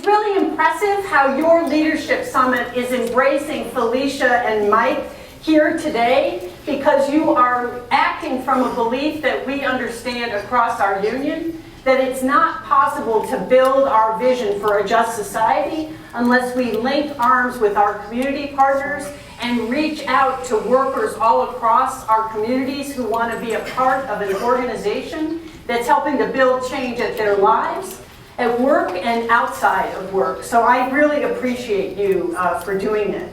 It's really impressive how your Leadership Summit is embracing Felicia and Mike here today, because you are acting from a belief that we understand across our union, that it's not possible to build our vision for a just society unless we link arms with our community partners and reach out to workers all across our communities who want to be a part of an organization that's helping to build change at their lives, at work and outside of work. So I really appreciate you for doing it.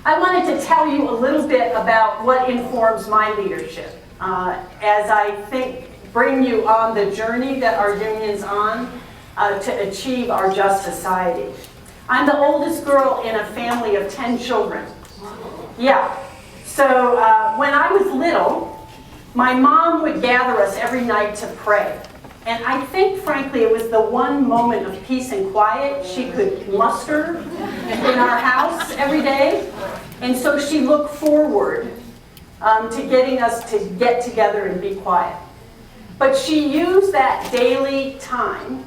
I wanted to tell you a little bit about what informs my leadership as I bring you on the journey that our union's on to achieve our just society. I'm the oldest girl in a family of 10 children. Yeah, so when I was little, my mom would gather us every night to pray. And I think, frankly, it was the one moment of peace and quiet she could muster in our house every day. And so she looked forward to getting us to get together and be quiet. But she used that daily time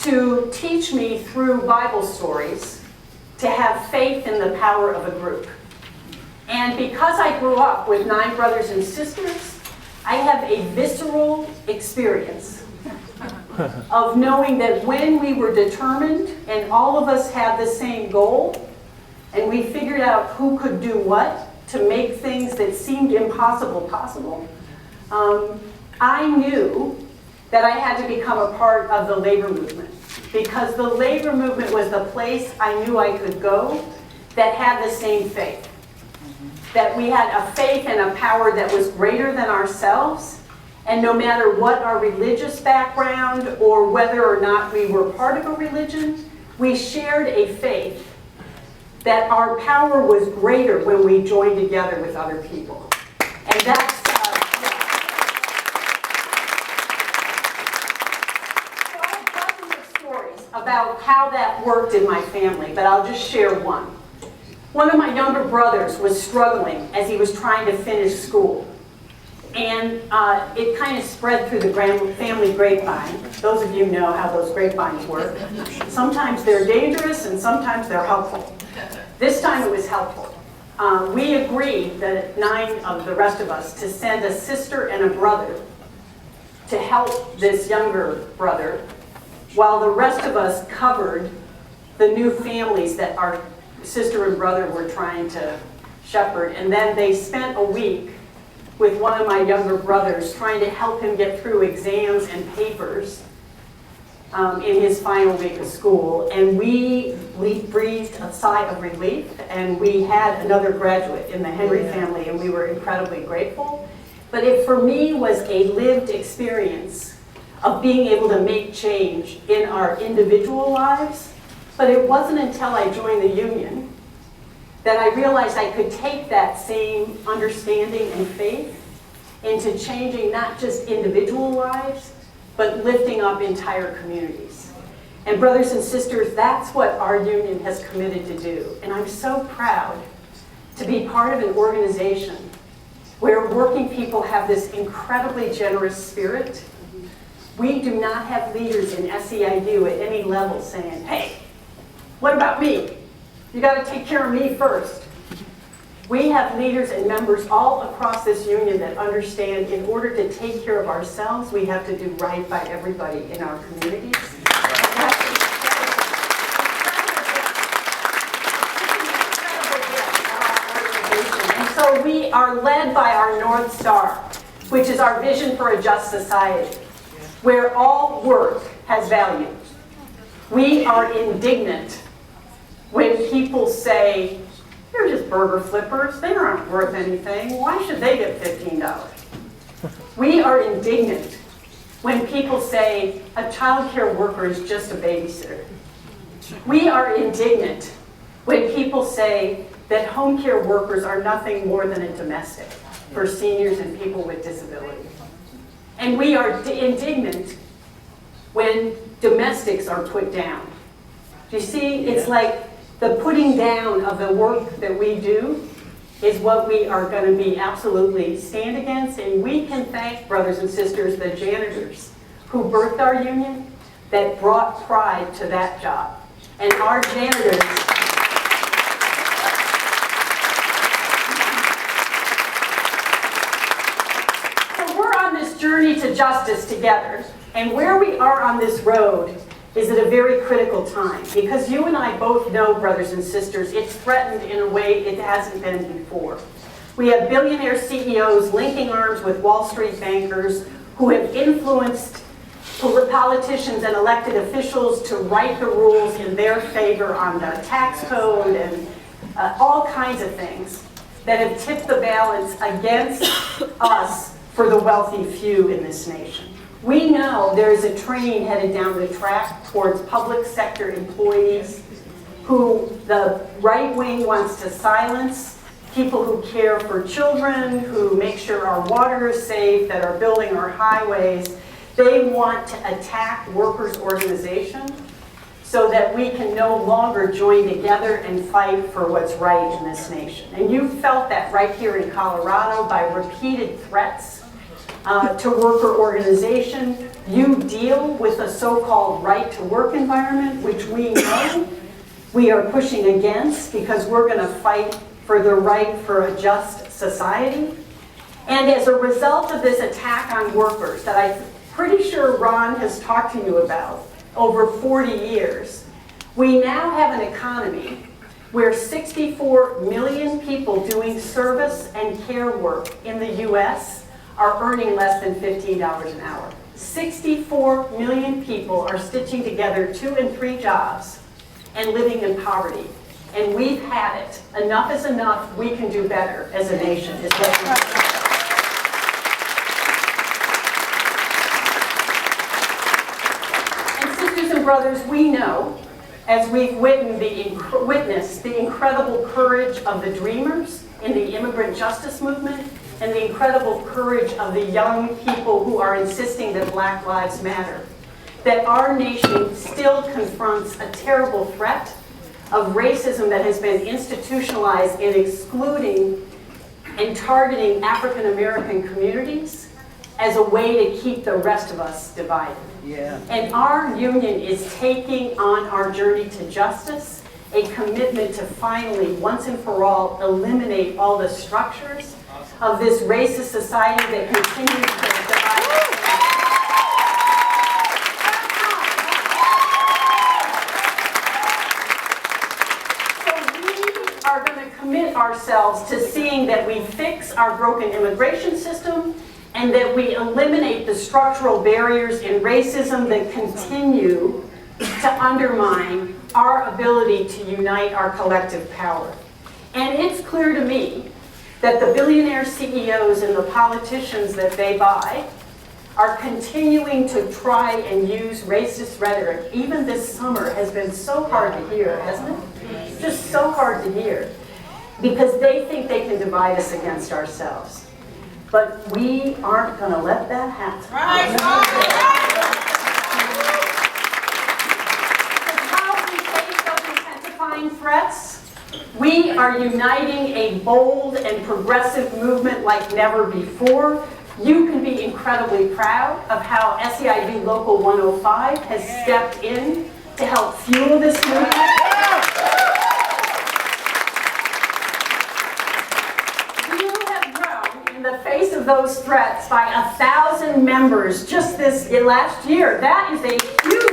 to teach me through Bible stories to have faith in the power of a group. And because I grew up with 9 brothers and sisters, I have a visceral experience of knowing that when we were determined and all of us had the same goal, and we figured out who could do what to make things that seemed impossible possible, I knew that I had to become a part of the labor movement, because the labor movement was the place I knew I could go that had the same faith. That we had a faith and a power that was greater than ourselves, and no matter what our religious background or whether or not we were part of a religion, we shared a faith that our power was greater when we joined together with other people. And that's So I have dozens of stories about how that worked in my family, but I'll just share one. One of my younger brothers was struggling as he was trying to finish school. And it kind of spread through the family grapevine. Those of you know how those grapevines work. Sometimes they're dangerous and sometimes they're helpful. This time it was helpful. We agreed, that 9 of the rest of us, to send a sister and a brother to help this younger brother, while the rest of us covered the new families that our sister and brother were trying to shepherd. And then they spent a week with one of my younger brothers trying to help him get through exams and papers in his final week of school. And we breathed a sigh of relief, and we had another graduate in the Henry family, and we were incredibly grateful. But it, for me, was a lived experience of being able to make change in our individual lives. But it wasn't until I joined the union that I realized I could take that same understanding and faith into changing not just individual lives, but lifting up entire communities. And brothers and sisters, that's what our union has committed to do. And I'm so proud to be part of an organization where working people have this incredibly generous spirit. We do not have leaders in SEIU at any level saying, hey, what about me? You got to take care of me first. We have leaders and members all across this union that understand in order to take care of ourselves, we have to do right by everybody in our communities. And so we are led by our North Star, which is our vision for a just society, where all work has value. We are indignant when people say, they're just burger flippers, they aren't worth anything, why should they get $15? We are indignant when people say a child care worker is just a babysitter. We are indignant when people say that home care workers are nothing more than a domestic for seniors and people with disabilities. And we are indignant when domestics are put down. Do you see, it's like the putting down of the work that we do is what we are going to be absolutely stand against. And we can thank, brothers and sisters, the janitors who birthed our union, that brought pride to that job. And our janitors, so we're on this journey to justice together, and where we are on this road is at a very critical time, because you and I both know, brothers and sisters, it's threatened in a way it hasn't been before. We have billionaire CEOs linking arms with Wall Street bankers who have influenced politicians and elected officials to write the rules in their favor on the tax code and all kinds of things that have tipped the balance against us for the wealthy few in this nation. We know there is a train headed down the track towards public sector employees who the right wing wants to silence, people who care for children, who make sure our water is safe, that are building our highways. They want to attack workers' organizations so that we can no longer join together and fight for what's right in this nation. And you felt that right here in Colorado by repeated threats to worker organization. You deal with a so-called right-to-work environment, which we know we are pushing against because we're going to fight for the right for a just society. And as a result of this attack on workers that I'm pretty sure Ron has talked to you about over 40 years, we now have an economy where 64 million people doing service and care work in the U.S. are earning less than $15 an hour. 64 million people are stitching together 2 and 3 jobs and living in poverty. And we've had it. Enough is enough. We can do better as a nation. Is what we And sisters and brothers, we know, as we've witnessed the incredible courage of the dreamers in the immigrant justice movement, and the incredible courage of the young people who are insisting that Black Lives Matter, that our nation still confronts a terrible threat of racism that has been institutionalized in excluding and targeting African American communities as a way to keep the rest of us divided. Yeah. And our union is taking on our journey to justice a commitment to finally, once and for all, eliminate all the structures of this racist society that continues to divide us. So we are going to commit ourselves to seeing that we fix our broken immigration system and that we eliminate the structural barriers in racism that continue to undermine our ability to unite our collective power. And it's clear to me that the billionaire CEOs and the politicians that they buy are continuing to try and use racist rhetoric. Even this summer has been so hard to hear, hasn't it? Just so hard to hear. Because they think they can divide us against ourselves. But we aren't going to let that happen. Right. How we face those intensifying threats, we are uniting a bold and progressive movement like never before. You can be incredibly proud of how SEIU Local 105 has stepped in to help fuel this movement. You have grown in the face of those threats by 1,000 members just this last year. That is a huge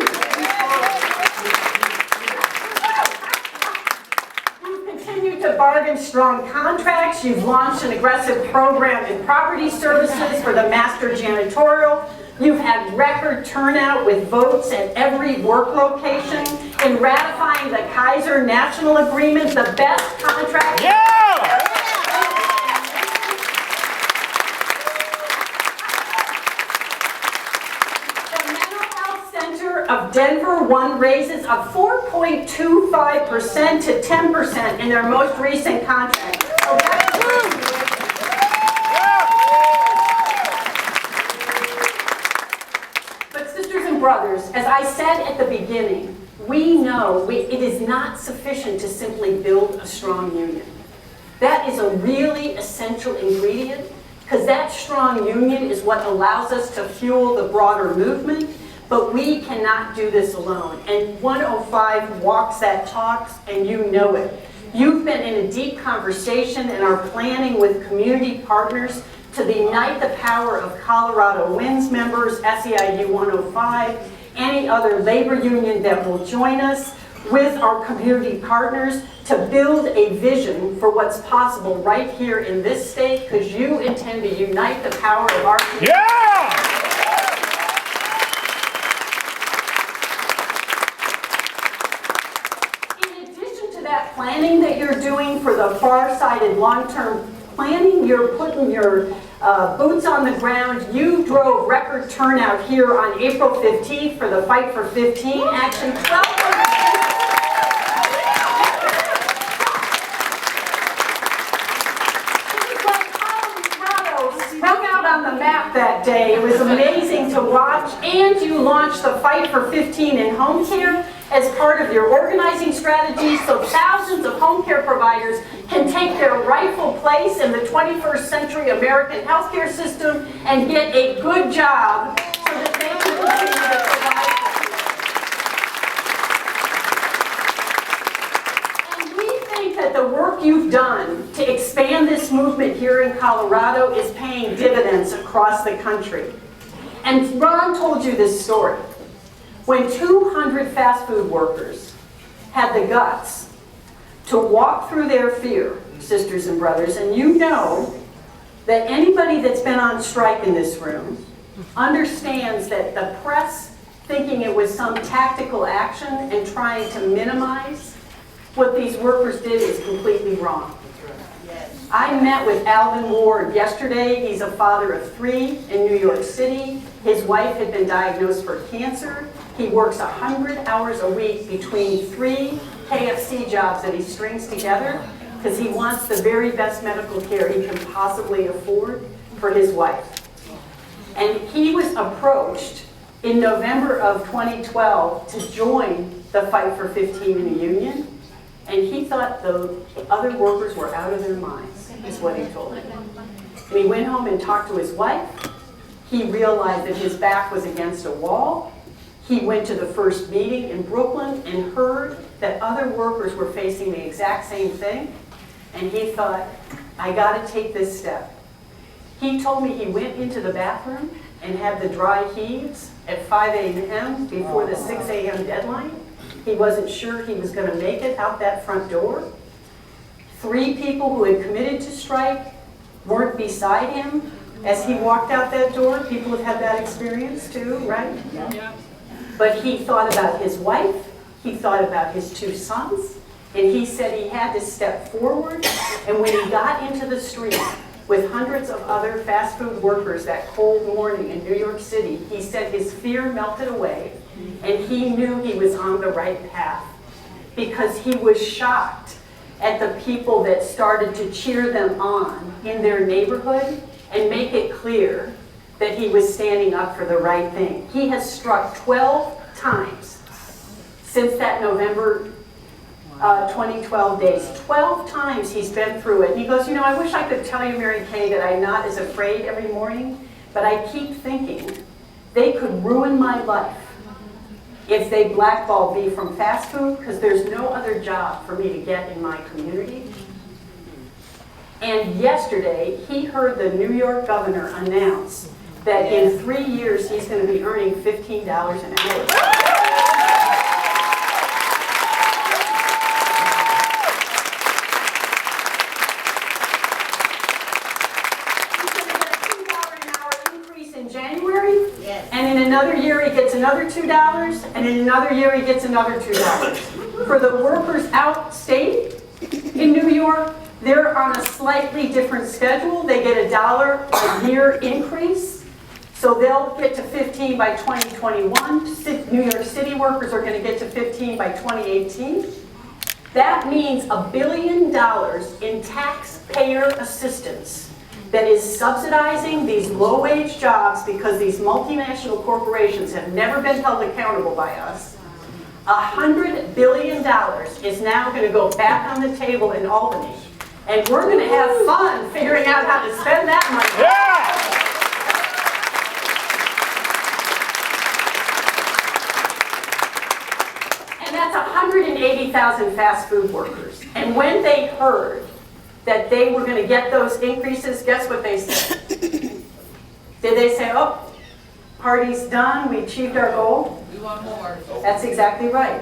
bargain strong contracts. You've launched an aggressive program in property services for the master janitorial. You've had record turnout with votes at every work location in ratifying the Kaiser National Agreement, the best contract. Yeah! The Mental Health Center of Denver won raises of 4.25% to 10% in their most recent contract. So but sisters and brothers, as I said at the beginning, we know it is not sufficient to simply build a strong union. That is a really essential ingredient, because that strong union is what allows us to fuel the broader movement. But we cannot do this alone. And 105 walks that talks, and you know it. You've been in a deep conversation and are planning with community partners to unite the power of Colorado Winds members, SEIU 105, any other labor union that will join us, with our community partners to build a vision for what's possible right here in this state, because you intend to unite the power of our community. Yeah! In addition to that planning that you're doing for the far-sighted long-term planning, you're putting your boots on the ground. You drove record turnout here on April 15th for the Fight for 15 action. 1,200 on the map that day. It was amazing to watch, and you launched the Fight for 15 in home care as part of your organizing strategy, so thousands of home care providers can take their rightful place in the 21st century American healthcare system and get a good job so that they can continue to provide. And we think that the work you've done to expand this movement here in Colorado is paying dividends across the country. And Ron told you this story. When 200 fast food workers had the guts to walk through their fear, sisters and brothers, and you know that anybody that's been on strike in this room understands that the press thinking it was some tactical action and trying to minimize what these workers did is completely wrong. I met with Alvin Ward yesterday. He's a father of 3 in New York City. His wife had been diagnosed for cancer. He works 100 hours a week between 3 KFC jobs that he strings together because he wants the very best medical care he can possibly afford for his wife. And he was approached in November of 2012 to join the Fight for 15 in a union. And he thought the other workers were out of their minds, is what he told me. And he went home and talked to his wife. He realized that his back was against a wall. He went to the first meeting in Brooklyn and heard that other workers were facing the exact same thing. And he thought, I gotta take this step. He told me he went into the bathroom and had the dry heaves at 5 a.m. before the 6 a.m. deadline. He wasn't sure he was going to make it out that front door. 3 people who had committed to strike weren't beside him as he walked out that door. People have had that experience too, right? Yeah. But he thought about his wife, he thought about his 2 sons, and he said he had to step forward. And when he got into the street with hundreds of other fast food workers that cold morning in New York City, he said his fear melted away. And he knew he was on the right path because he was shocked at the people that started to cheer them on in their neighborhood and make it clear that he was standing up for the right thing. He has struck 12 times since that November 2012 days. 12 times he's been through it. And he goes, you know, I wish I could tell you, Mary Kay, that I'm not as afraid every morning, but I keep thinking they could ruin my life if they blackball me from fast food, because there's no other job for me to get in my community. And yesterday, he heard the New York governor announce that in 3 years, he's going to be earning $15 an hour. And in another year he gets another $2, and in another year he gets another $2. For the workers outstate in New York, they're on a slightly different schedule. They get $1 a year increase, so they'll get to 15 by 2021. New York City workers are going to get to 15 by 2018. That means $1 billion in taxpayer assistance that is subsidizing these low-wage jobs because these multinational corporations have never been held accountable by us. $100 billion is now going to go back on the table in Albany, and we're going to have fun figuring out how to spend that money. Yeah! And that's 180,000 fast food workers. And when they heard that they were going to get those increases, guess what they said? Did they say, oh, party's done, we achieved our goal? We want more. That's exactly right.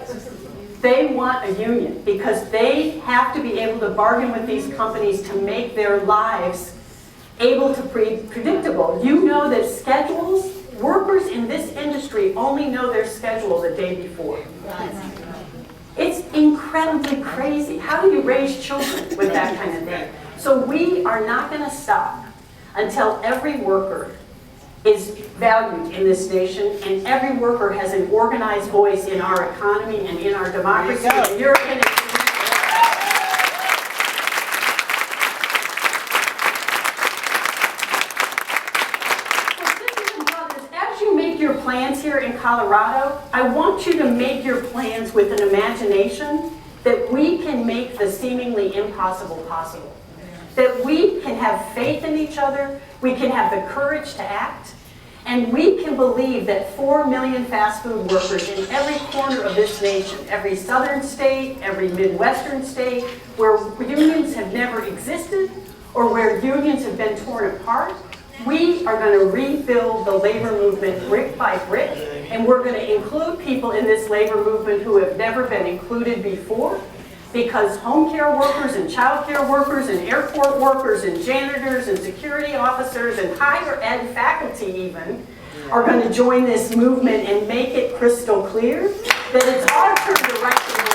They want a union because they have to be able to bargain with these companies to make their lives able to be predictable. You know that schedules, workers in this industry only know their schedule the day before. It's incredibly crazy. How do you raise children with that kind of thing? So we are not going to stop until every worker is valued in this nation, and every worker has an organized voice in our economy and in our democracy. And you're going to your plans here in Colorado, I want you to make your plans with an imagination that we can make the seemingly impossible possible. That we can have faith in each other, we can have the courage to act, and we can believe that 4 million fast food workers in every corner of this nation, every southern state, every Midwestern state, where unions have never existed or where unions have been torn apart, we are going to rebuild the labor movement brick by brick, and we're going to include people in this labor movement who have never been included before, because home care workers and child care workers and airport workers and janitors and security officers and higher ed faculty even are going to join this movement and make it crystal clear that it's our turn to right the world.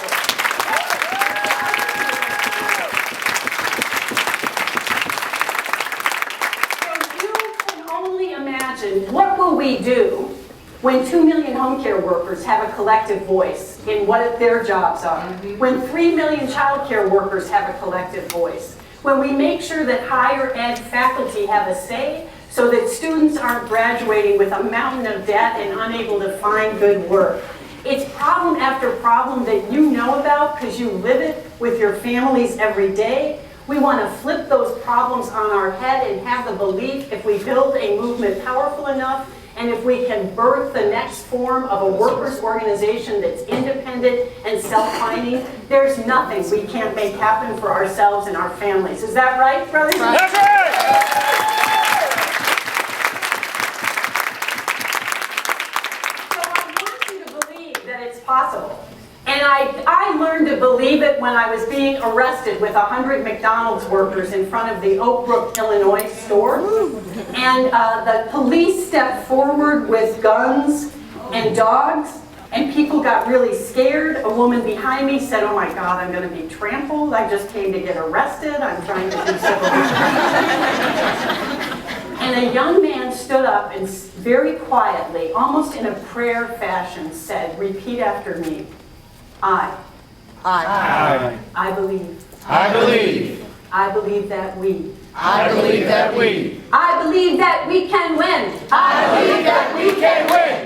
What will we do when 2 million home care workers have a collective voice in what their jobs are? When 3 million child care workers have a collective voice? When we make sure that higher ed faculty have a say so that students aren't graduating with a mountain of debt and unable to find good work? It's problem after problem that you know about because you live it with your families every day. We want to flip those problems on our head and have the belief if we build a movement powerful enough and if we can birth the next form of a workers' organization that's independent and self-funding, there's nothing we can't make happen for ourselves and our families. Is that right, brothers? That's right! So I want you to believe that it's possible. And I learned to believe it when I was being arrested with 100 McDonald's workers in front of the Oak Brook, Illinois store. And the police stepped forward with guns and dogs, and people got really scared. A woman behind me said, oh my God, I'm going to be trampled. I just came to get arrested. I'm trying to do civil rights. And a young man stood up and very quietly, almost in a prayer fashion, said, repeat after me. I believe. I believe. I believe that we. I believe that we. I believe that we can win. I believe that we can win.